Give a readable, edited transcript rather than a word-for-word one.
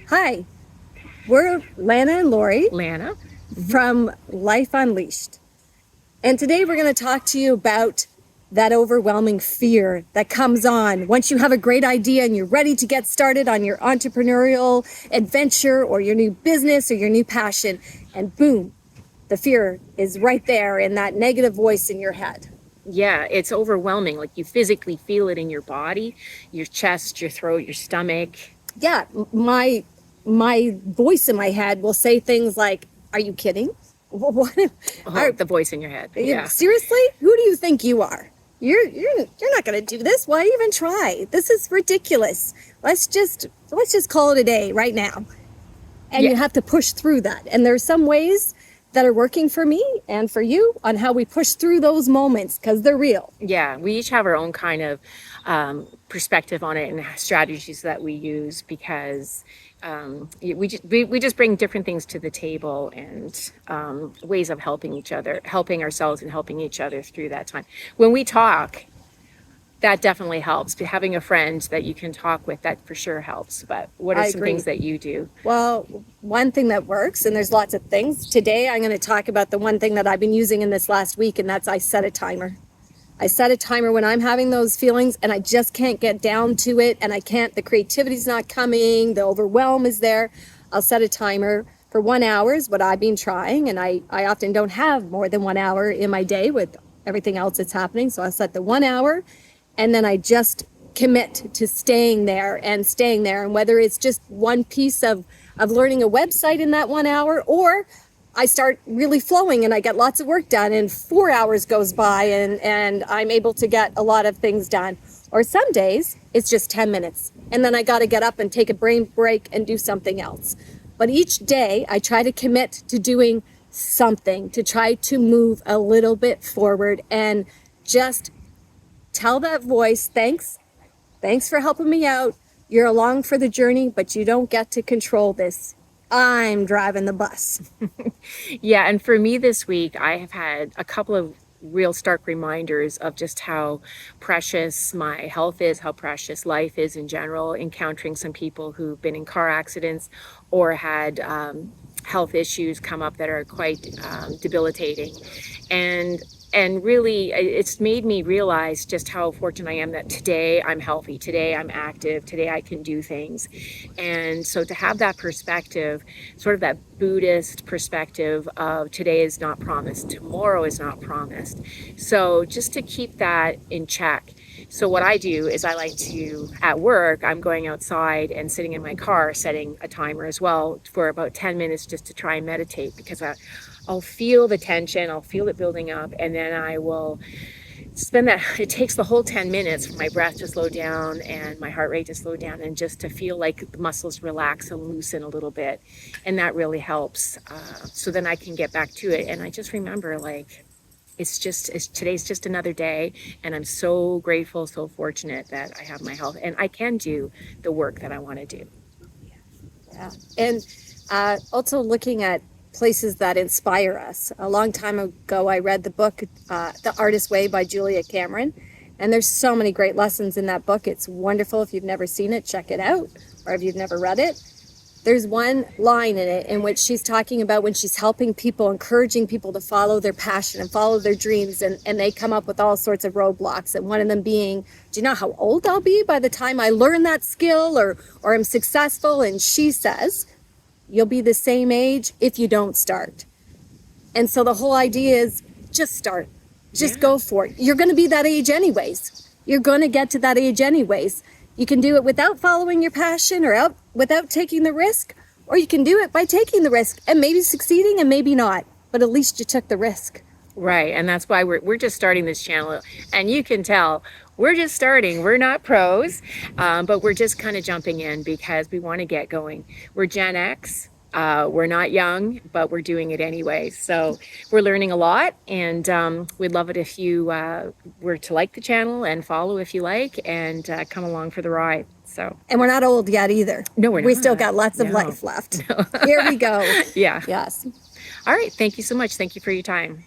Hi, we're Lana and Laurie Lana. from Life Unleashed. And today we're going to talk to you about that overwhelming fear that comes on once you have a great idea and you're ready to get started on your entrepreneurial adventure or your new business or your new passion. And boom, the fear is right there in that negative voice in your head. Yeah, it's overwhelming. Like you physically feel it in your body, your chest, your throat, your stomach. Yeah, my voice in my head will say things like, "Are you kidding? What? Oh, the voice in your head. Yeah. Seriously? Who do you think you are? You're not going to do this. Why even try? This is ridiculous. Let's just call it a day right now." And Yeah. you have to push through that. And there's some ways that are working for me and for you on how we push through those moments because they're real. Yeah. We each have our own kind of perspective on it and strategies that we use because we just bring different things to the table and ways of helping each other, helping ourselves and helping each other through that time. When we talk, that definitely helps. But having a friend that you can talk with, that for sure helps. But what are I some agree. things that you do? Well, one thing that works, and there's lots of things. Today, I'm going to talk about the one thing that I've been using in this last week, and that's I set a timer. I set a timer when I'm having those feelings and I just can't get down to it and the creativity's not coming, the overwhelm is there. I'll set a timer for 1 hour is what I've been trying. And I often don't have more than 1 hour in my day with everything else that's happening. So I'll set the 1 hour and then I just commit to staying there and staying there. And whether it's just one piece of learning a website in that 1 hour, or I start really flowing and I get lots of work done and 4 hours goes by and I'm able to get a lot of things done. Or some days it's just 10 minutes and then I got to get up and take a brain break and do something else. But each day I try to commit to doing something, to try to move a little bit forward and just tell that voice, thanks for helping me out. You're along for the journey, but you don't get to control this. I'm driving the bus. Yeah, and for me this week, I have had a couple of real stark reminders of just how precious my health is, how precious life is in general, encountering some people who've been in car accidents or had health issues come up that are quite debilitating. And and really it's made me realize just how fortunate I am that today I'm healthy, today I'm active, today I can do things. And so to have that perspective, sort of that Buddhist perspective of today is not promised, tomorrow is not promised, so just to keep that in check. So what I do is I like to, at work, I'm going outside and sitting in my car setting a timer as well for about 10 minutes just to try and meditate, because I'll feel the tension, I'll feel it building up, and then I will spend that. It takes the whole 10 minutes for my breath to slow down and my heart rate to slow down and just to feel like the muscles relax and loosen a little bit. And that really helps. So then I can get back to it. And I just remember, like, today's just another day. And I'm so grateful, so fortunate that I have my health and I can do the work that I want to do. Yeah. And also looking at places that inspire us. A long time ago, I read the book, The Artist's Way by Julia Cameron. And there's so many great lessons in that book. It's wonderful. If you've never seen it, check it out. Or if you've never read it, there's one line in it in which she's talking about when she's helping people, encouraging people to follow their passion and follow their dreams. And they come up with all sorts of roadblocks. And one of them being, do you know how old I'll be by the time I learn that skill or am successful? And she says, you'll be the same age if you don't start. And so the whole idea is just start. Just go for it. You're going to be that age anyways. You're going to get to that age anyways. You can do it without following your passion or without taking the risk, or you can do it by taking the risk and maybe succeeding and maybe not, but at least you took the risk. Right, and that's why we're just starting this channel, and you can tell we're just starting. We're not pros, but we're just kind of jumping in because we want to get going. We're Gen X. We're not young, but we're doing it anyway. So we're learning a lot, and we'd love it if you were to like the channel and follow if you like, and come along for the ride. So, and we're not old yet either. No, we're not. We still got lots of life left. No. Here we go. Yeah. Yes. All right. Thank you so much. Thank you for your time.